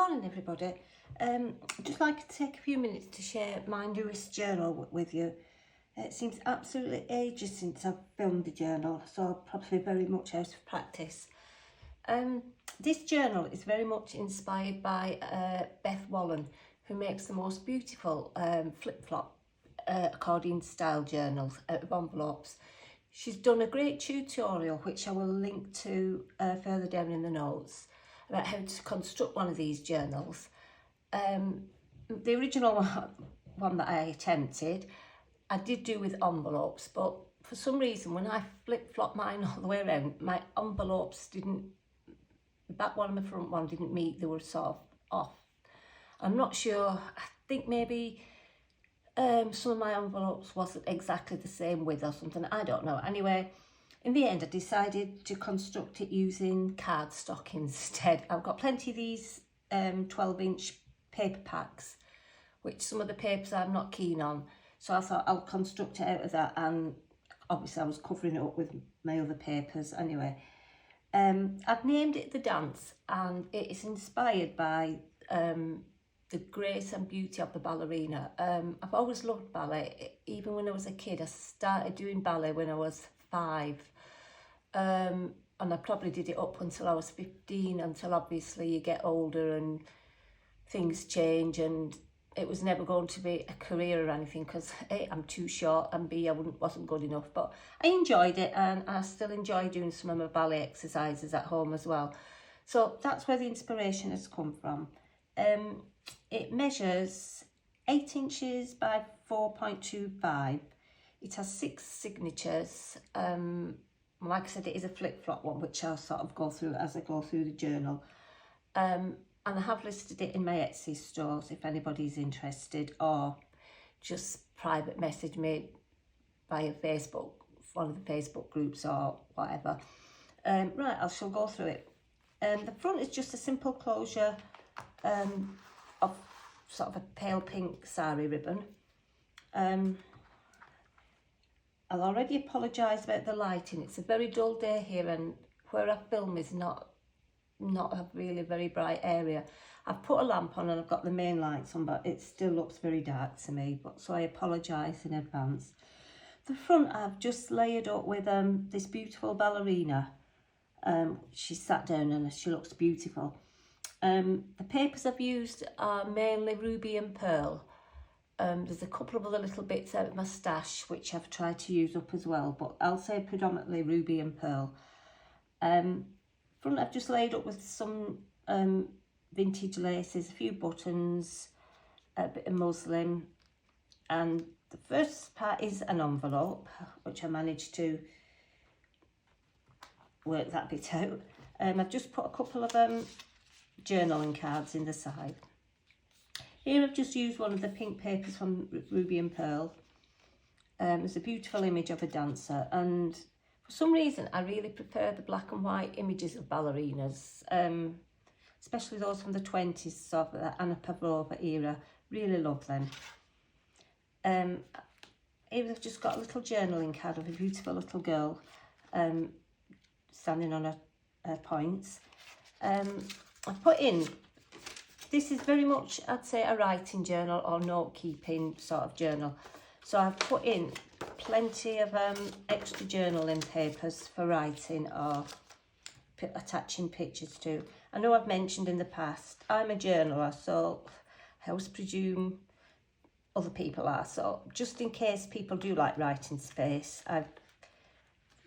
morning everybody. I'd just like to take a few minutes to share my newest journal with you. It seems absolutely ages since I've filmed the journal, so I'm probably very much out of practice. This journal is very much inspired by Beth who makes the most beautiful flip-flop accordion style journals out of envelopes. She's done a great tutorial which I will link to further down in the notes about how to construct one of these journals. The original one that I attempted, I did do with envelopes, but for some reason when I flip-flopped mine all the way around, my envelopes didn't, the back one and the front one didn't meet, they were sort of off. I'm not sure, I think maybe some of my envelopes wasn't exactly the same width or something, I don't know. Anyway, in the end I decided to construct it using cardstock instead. I've got plenty of these 12-inch paper packs, which some of the papers I'm not keen on, so I thought I'll construct it out of that, and obviously I was covering it up with my other papers anyway. I've named it The Dance, and it is inspired by the grace and beauty of the ballerina. I've always loved ballet. Even when I was a kid, I started doing ballet when I was 5. And I probably did it up until I was 15, until obviously you get older and things change, and it was never going to be a career or anything because A, I'm too short, and B, I wasn't good enough. But I enjoyed it, and I still enjoy doing some of my ballet exercises at home as well. So that's where the inspiration has come from. It measures 8 inches by 4.25. It has 6 signatures. Like I said, it is a flip-flop one, which I'll sort of go through as I go through the journal. And I have listed it in my Etsy stores if anybody's interested, or just private message me via Facebook, one of the Facebook groups or whatever. Right, I shall go through it. The front is just a simple closure of sort of a pale pink sari ribbon. I'll already apologise about the lighting. It's a very dull day here, and where I film is not a really very bright area. I've put a lamp on and I've got the main lights on, but it still looks very dark to me, so I apologise in advance. The front I've just layered up with this beautiful ballerina. She sat down and she looks beautiful. The papers I've used are mainly ruby and pearl. There's a couple of other little bits out of my stash which I've tried to use up as well, but I'll say predominantly ruby and pearl. Front I've just laid up with some vintage laces, a few buttons, a bit of muslin, and the first part is an envelope, which I managed to work that bit out. I've just put a couple of journaling cards in the side. Here I've just used one of the pink papers from Ruby and Pearl. There's a beautiful image of a dancer, and for some reason I really prefer the black and white images of ballerinas, especially those from the 20s, sort of the Anna Pavlova era. Really love them. Here I've just got a little journaling card of a beautiful little girl standing on her points. I've put in, this is very much, I'd say, a writing journal or note-keeping sort of journal. So I've put in plenty of extra journaling papers for writing or attaching pictures to. I know I've mentioned in the past, I'm a journaler, so I always presume other people are. So just in case people do like writing space,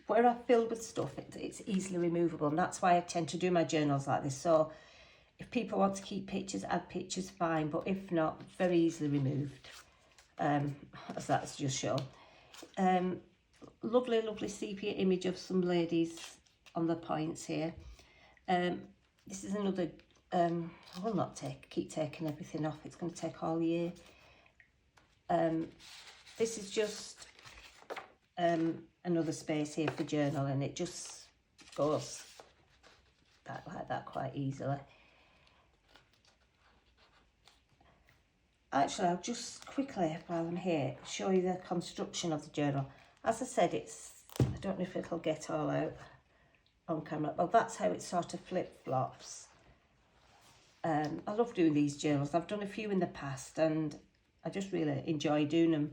where I've filled with stuff, it's easily removable, and that's why I tend to do my journals like this. So if people want to keep pictures, add pictures, fine, but if not, very easily removed, as that's just shown. Lovely sepia image of some ladies on the points here. This is another, I will not keep taking everything off, it's going to take all year. This is just another space here for journal, and it just goes like that quite easily. Actually, I'll just quickly, while I'm here, show you the construction of the journal. As I said, I don't know if it'll get all out on camera, but that's how it sort of flip-flops. I love doing these journals. I've done a few in the past and I just really enjoy doing them.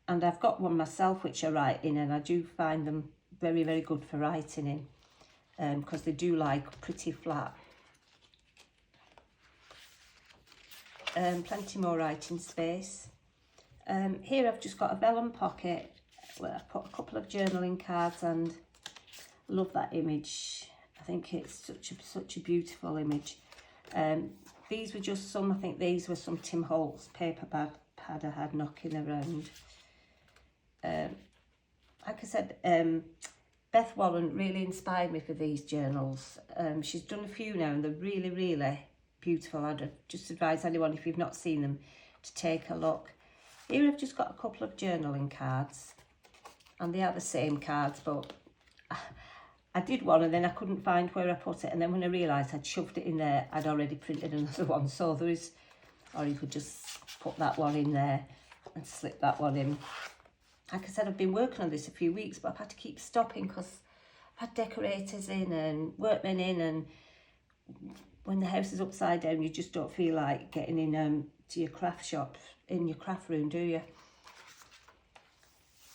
And I've got one myself which I write in, and I do find them very, very good for writing in, because they do like pretty flat. Plenty more writing space. Here I've just got a vellum pocket where I've put a couple of journaling cards, and I love that image. I think it's such a beautiful image. These were just some, I think these were some Tim Holtz paper pad I had knocking around. Like I said, Beth Warren really inspired me for these journals. She's done a few now and they're really, really beautiful. I'd just advise anyone, if you've not seen them, to take a look. Here I've just got a couple of journaling cards, and they are the same cards, but I did one and then I couldn't find where I put it, and then when I realised I'd shoved it in there, I'd already printed another one. So there is, or you could just put that one in there and slip that one in. Like I said, I've been working on this a few weeks, but I've had to keep stopping because I've had decorators in and workmen in, and when the house is upside down, you just don't feel like getting in to your craft shop, in your craft room, do you?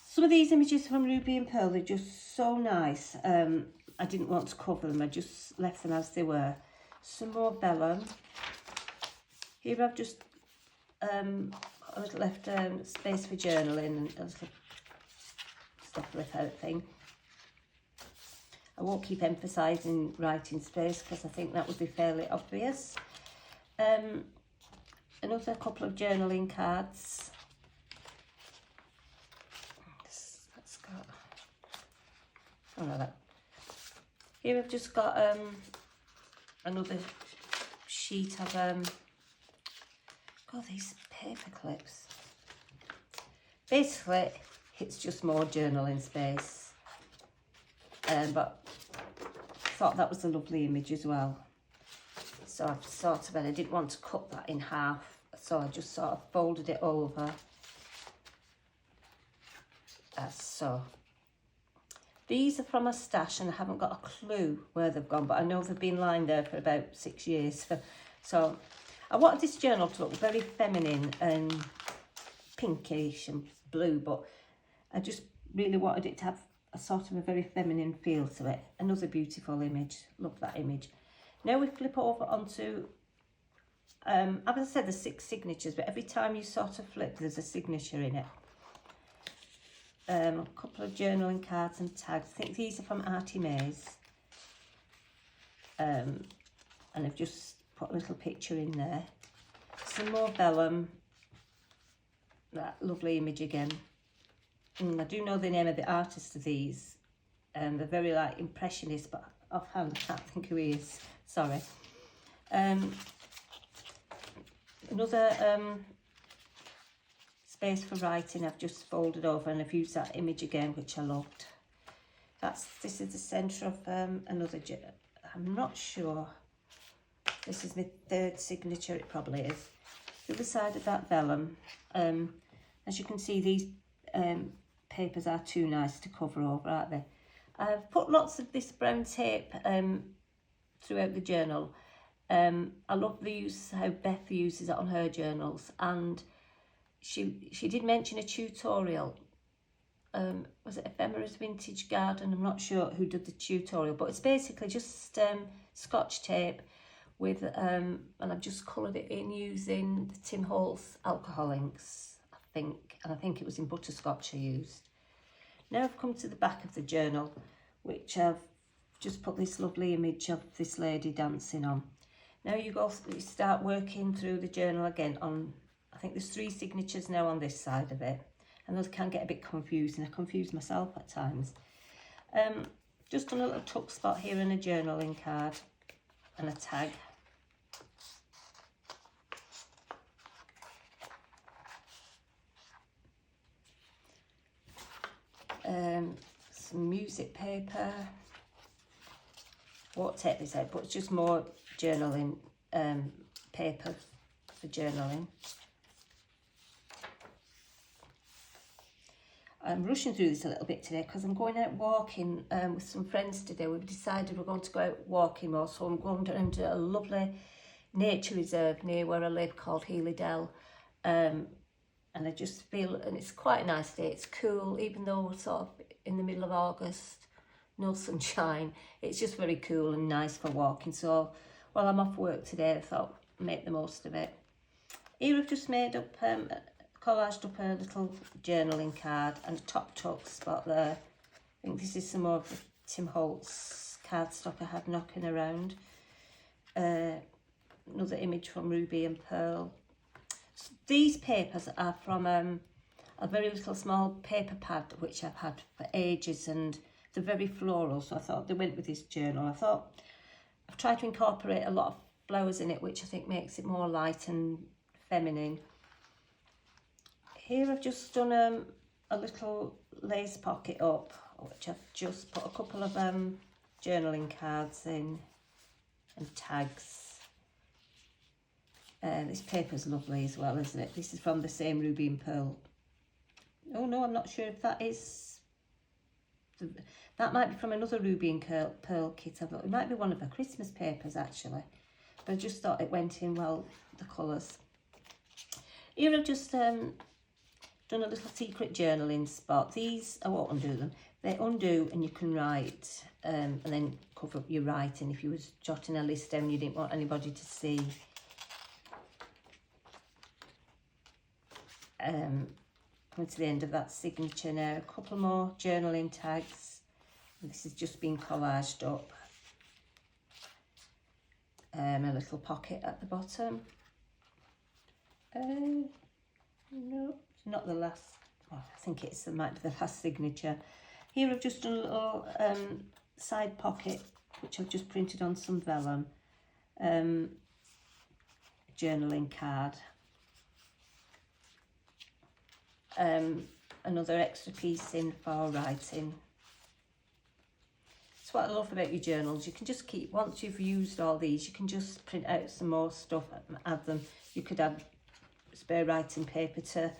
Some of these images from Ruby and Pearl, they're just so nice. I didn't want to cover them, I just left them as they were. Some more vellum. Here I've just left space for journaling and a little stuff left out thing. I won't keep emphasising writing space because I think that would be fairly obvious. Another couple of journaling cards. That's got, oh no, that. Here I've just got another sheet of got these paper clips. Basically, it's just more journaling space. But I thought that was a lovely image as well. So I've sort of, I didn't want to cut that in half, so I just sort of folded it over. So. These are from a stash and I haven't got a clue where they've gone, but I know they've been lying there for about 6 years. So I wanted this journal to look very feminine and pinkish and blue, but I just really wanted it to have a sort of a very feminine feel to it. Another beautiful image. Love that image. Now we flip over onto, as I said, there's 6 signatures, but every time you sort of flip, there's a signature in it. A couple of journaling cards and tags. I think these are from Artie Mays. And I've just put a little picture in there. Some more vellum. That lovely image again. I do know the name of the artist of these. They're very like impressionist, but offhand I can't think who he is. Sorry. Another space for writing I've just folded over, and I've used that image again, which I loved. This is the centre of another, I'm not sure. This is my 3rd signature, it probably is. The other side of that vellum. As you can see, these papers are too nice to cover over, aren't they? I've put lots of this brown tape throughout the journal. I love the use, how Beth uses it on her journals, and she did mention a tutorial. Was it Ephemera's Vintage Garden? I'm not sure who did the tutorial, but it's basically just Scotch tape with, and I've just coloured it in using the Tim Holtz alcohol inks, I think, and I think it was in butterscotch I used. Now I've come to the back of the journal, which I've just put this lovely image of this lady dancing on. Now you start working through the journal again on, I think there's 3 signatures now on this side of it, and those can get a bit confusing. I confuse myself at times. Just done a little tuck spot here in a journaling card and a tag. Some music paper. Won't take this out, but it's just more journaling paper for journaling. I'm rushing through this a little bit today because I'm going out walking with some friends today. We've decided we're going to go out walking more, so I'm going down to a lovely nature reserve near where I live called Healy Dell. And I just feel, and it's quite a nice day, it's cool, even though we're sort of in the middle of August, no sunshine, it's just very cool and nice for walking. So while I'm off work today, I thought make the most of it. Here I've just made up, collaged up a little journaling card and a top tuck spot there. I think this is some more of the Tim Holtz cardstock I had knocking around. Another image from Ruby and Pearl. So these papers are from a very little small paper pad which I've had for ages, and they're very floral, so I thought they went with this journal. I thought I've tried to incorporate a lot of flowers in it, which I think makes it more light and feminine. Here I've just done a little lace pocket up, which I've just put a couple of journaling cards in and tags. This paper's lovely as well, isn't it? This is from the same Ruby and Pearl. Oh no, I'm not sure if that is... That might be from another Ruby and Pearl kit. It might be one of her Christmas papers actually. But I just thought it went in well, the colours. Here I've just done a little secret journaling spot. These, I won't undo them. They undo and you can write and then cover up your writing. If you was jotting a list down you didn't want anybody to see. Coming to the end of that signature now. A couple more journaling tags. And this has just been collaged up. A little pocket at the bottom. No, it's not the last. Well, I think it might be the last signature. Here I've just done a little side pocket, which I've just printed on some vellum. Journaling card. Another extra piece in for writing. That's what I love about your journals. You can just keep, once you've used all these, you can just print out some more stuff and add them. You could add spare writing paper to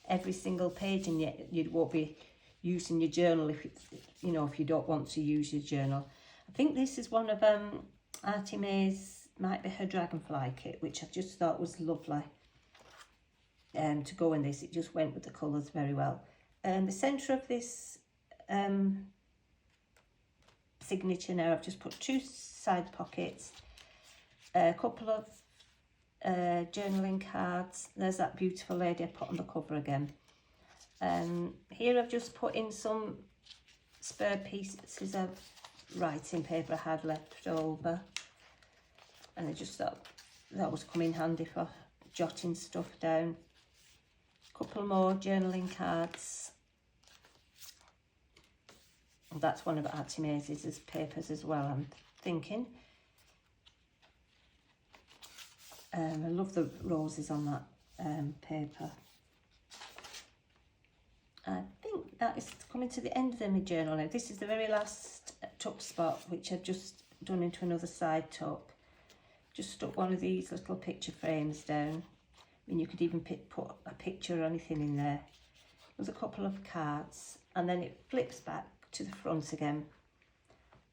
every single page, and yet you won't be using your journal if if you don't want to use your journal. I think this is one of Artie May's, might be her dragonfly kit, which I just thought was lovely. To go in this, it just went with the colours very well. The centre of this signature now, I've just put 2 side pockets, a couple of journaling cards. There's that beautiful lady I put on the cover again. Here I've just put in some spare pieces of writing paper I had left over, and I just thought that was come in handy for jotting stuff down. Couple more journaling cards. And that's one of Artie May's papers as well, I'm thinking. I love the roses on that paper. I think that is coming to the end of my journal now. This is the very last tuck spot, which I've just done into another side tuck. Just stuck one of these little picture frames down. I mean, you could even put a picture or anything in there. There's a couple of cards, and then it flips back to the front again,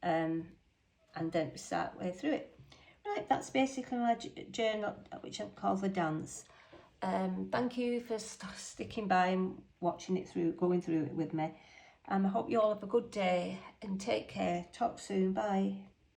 and then we start way through it. Right, that's basically my journal, which I call the dance. Thank you for sticking by and watching it through, going through it with me. I hope you all have a good day and take care. Talk soon. Bye.